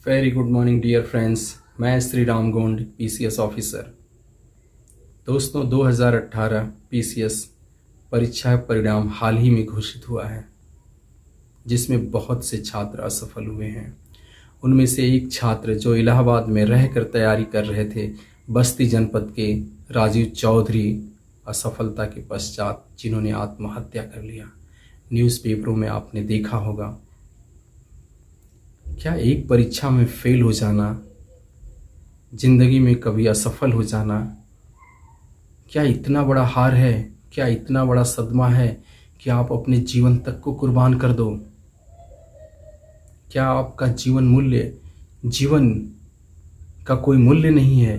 Very good morning dear friends. मैं Shri Ram Gond PCS officer. दोस्तों 2018 PCS परीक्षा परिणाम हाल ही में घोषित हुआ है, जिसमें बहुत से छात्र असफल हुए हैं। उनमें से एक छात्र जो इलाहाबाद में रहकर तैयारी कर रहे थे, बस्ती जनपद के राजीव चौधरी, असफलता के पश्चात जिन्होंने आत्महत्या कर लिया। न्यूज़पेपरों में आपने देखा होगा। क्या एक परीक्षा में फेल हो जाना, जिंदगी में कभी असफल हो जाना, क्या इतना बड़ा हार है? क्या इतना बड़ा सदमा है कि आप अपने जीवन तक को कुर्बान कर दो? क्या आपका जीवन का कोई मूल्य नहीं है?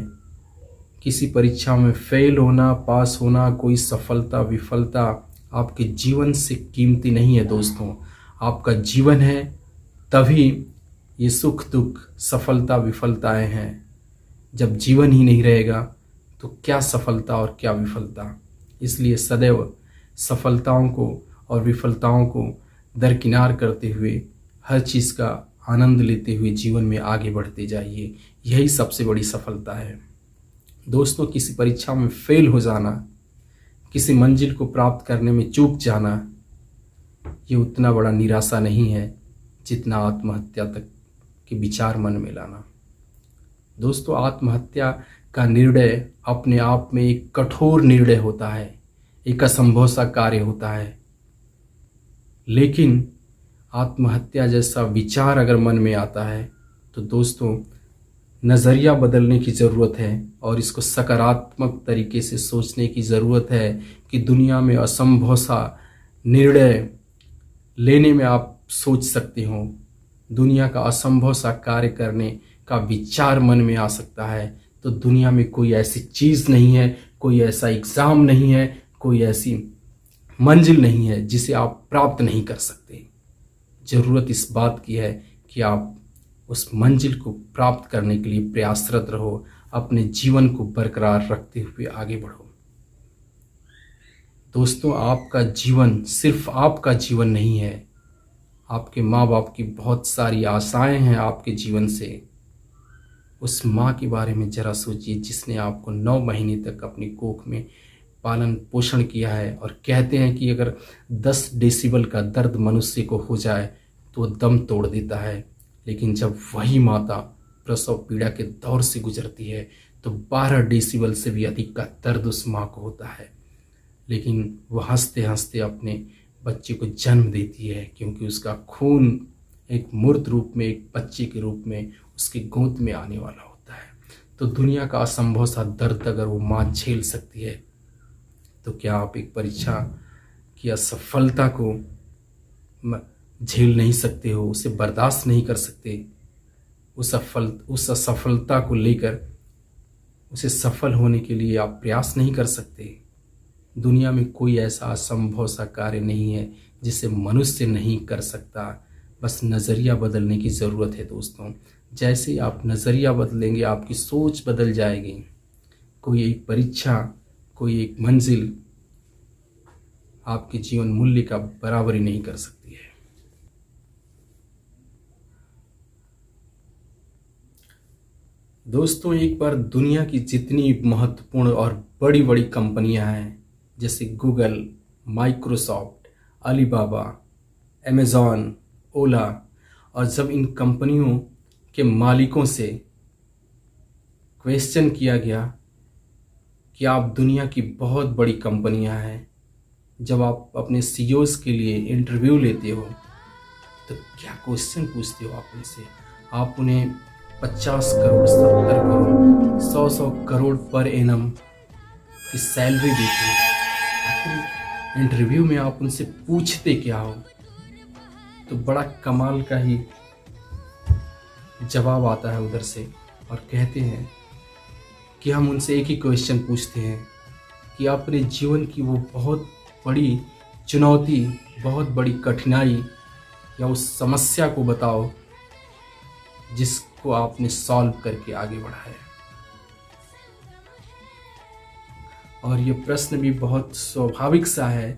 किसी परीक्षा में फेल होना, पास होना, कोई सफलता विफलता आपके जीवन से कीमती नहीं है दोस्तों। आपका जीवन है, तभी ये सुख दुख सफलता विफलताएं हैं। जब जीवन ही नहीं रहेगा तो क्या सफलता और क्या विफलता। इसलिए सदैव सफलताओं को और विफलताओं को दरकिनार करते हुए, हर चीज़ का आनंद लेते हुए जीवन में आगे बढ़ते जाइए। यही सबसे बड़ी सफलता है दोस्तों। किसी परीक्षा में फेल हो जाना, किसी मंजिल को प्राप्त करने में चूक जाना, ये उतना बड़ा निराशा नहीं है जितना आत्महत्या तक के विचार मन में लाना। दोस्तों, आत्महत्या का निर्णय अपने आप में एक कठोर निर्णय होता है, एक असंभव सा कार्य होता है। लेकिन आत्महत्या जैसा विचार अगर मन में आता है तो दोस्तों नज़रिया बदलने की ज़रूरत है और इसको सकारात्मक तरीके से सोचने की ज़रूरत है कि दुनिया में असंभव सा निर्णय लेने में आप सोच सकते हो। दुनिया का असंभव सा कार्य करने का विचार मन में आ सकता है। तो दुनिया में कोई ऐसी चीज़ नहीं है, कोई ऐसा एग्ज़ाम नहीं है, कोई ऐसी मंजिल नहीं है जिसे आप प्राप्त नहीं कर सकते। ज़रूरत इस बात की है कि आप उस मंजिल को प्राप्त करने के लिए प्रयासरत रहो, अपने जीवन को बरकरार रखते हुए आगे बढ़ो। दोस्तों, आपका जीवन सिर्फ आपका जीवन नहीं है, आपके माँ बाप की बहुत सारी आशाएं हैं आपके जीवन से। उस माँ के बारे में ज़रा सोचिए जिसने आपको 9 महीने तक अपनी कोख में पालन पोषण किया है। और कहते हैं कि अगर 10 डेसिबल का दर्द मनुष्य को हो जाए तो दम तोड़ देता है, लेकिन जब वही माता प्रसव पीड़ा के दौर से गुजरती है तो 12 डेसिबल से भी अधिक का दर्द उस माँ को होता है। लेकिन वह हंसते हंसते अपने बच्चे को जन्म देती है, क्योंकि उसका खून एक मूर्त रूप में, एक बच्चे के रूप में उसकी गोद में आने वाला होता है। तो दुनिया का असंभव सा दर्द अगर वो माँ झेल सकती है, तो क्या आप एक परीक्षा की असफलता को झेल नहीं सकते हो? उसे बर्दाश्त नहीं कर सकते? उस असफलता को लेकर उसे सफल होने के लिए आप प्रयास नहीं कर सकते? दुनिया में कोई ऐसा असंभव सा कार्य नहीं है जिसे मनुष्य नहीं कर सकता। बस नज़रिया बदलने की ज़रूरत है दोस्तों। जैसे आप नज़रिया बदलेंगे, आपकी सोच बदल जाएगी। कोई एक परीक्षा, कोई एक मंजिल आपके जीवन मूल्य का बराबरी नहीं कर सकती है। दोस्तों, एक बार दुनिया की जितनी महत्वपूर्ण और बड़ी बड़ी कंपनियां हैं, जैसे गूगल, माइक्रोसॉफ्ट, अलीबाबा, अमेज़ॉन, ओला, और जब इन कंपनियों के मालिकों से क्वेश्चन किया गया कि आप दुनिया की बहुत बड़ी कंपनियां हैं, जब आप अपने सीईओज़ के लिए इंटरव्यू लेते हो तो क्या क्वेश्चन पूछते हो आप उनसे? आप उन्हें 50 करोड़, 70 करोड़, 100 करोड़ पर एनम की सैलरी देते हो। आखिर इंटरव्यू में आप उनसे पूछते क्या हो? तो बड़ा कमाल का ही जवाब आता है उधर से, और कहते हैं कि हम उनसे एक ही क्वेश्चन पूछते हैं कि अपने जीवन की वो बहुत बड़ी चुनौती, बहुत बड़ी कठिनाई या उस समस्या को बताओ जिसको आपने सॉल्व करके आगे बढ़ा है। और ये प्रश्न भी बहुत स्वाभाविक सा है,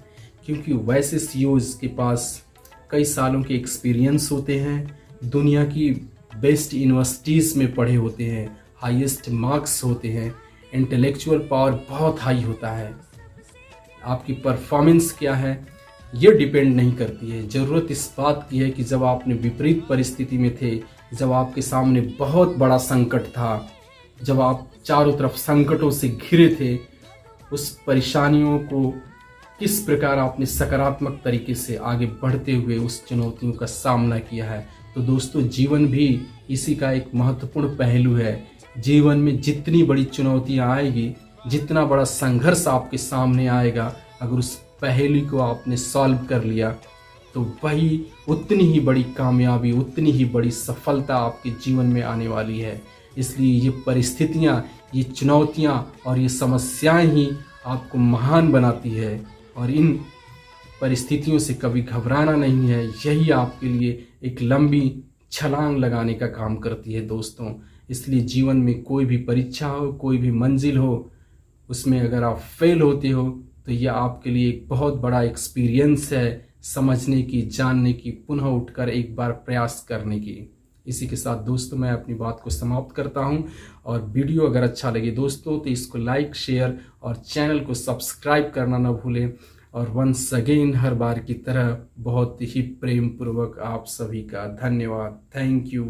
क्योंकि वैसे सीईओज़ के पास कई सालों के एक्सपीरियंस होते हैं, दुनिया की बेस्ट यूनिवर्सिटीज़ में पढ़े होते हैं, हाईएस्ट मार्क्स होते हैं, इंटेलेक्चुअल पावर बहुत हाई होता है। आपकी परफॉर्मेंस क्या है ये डिपेंड नहीं करती है। ज़रूरत इस बात की है कि जब आपने विपरीत परिस्थिति में थे, जब आपके सामने बहुत बड़ा संकट था, जब आप चारों तरफ संकटों से घिरे थे, उस परेशानियों को किस प्रकार आपने सकारात्मक तरीके से आगे बढ़ते हुए उस चुनौतियों का सामना किया है। तो दोस्तों, जीवन भी इसी का एक महत्वपूर्ण पहलू है। जीवन में जितनी बड़ी चुनौतियां आएगी, जितना बड़ा संघर्ष आपके सामने आएगा, अगर उस पहेली को आपने सॉल्व कर लिया तो वही उतनी ही बड़ी कामयाबी, उतनी ही बड़ी सफलता आपके जीवन में आने वाली है। इसलिए ये परिस्थितियाँ, ये चुनौतियाँ और ये समस्याएं ही आपको महान बनाती है, और इन परिस्थितियों से कभी घबराना नहीं है। यही आपके लिए एक लंबी छलांग लगाने का काम करती है दोस्तों। इसलिए जीवन में कोई भी परीक्षा हो, कोई भी मंजिल हो, उसमें अगर आप फेल होते हो तो यह आपके लिए एक बहुत बड़ा एक्सपीरियंस है, समझने की, जानने की, पुनः उठकर एक बार प्रयास करने की। इसी के साथ दोस्तों मैं अपनी बात को समाप्त करता हूं, और वीडियो अगर अच्छा लगे दोस्तों तो इसको लाइक, शेयर और चैनल को सब्सक्राइब करना ना भूलें। और वंस अगेन हर बार की तरह बहुत ही प्रेम पूर्वक आप सभी का धन्यवाद। Thank you.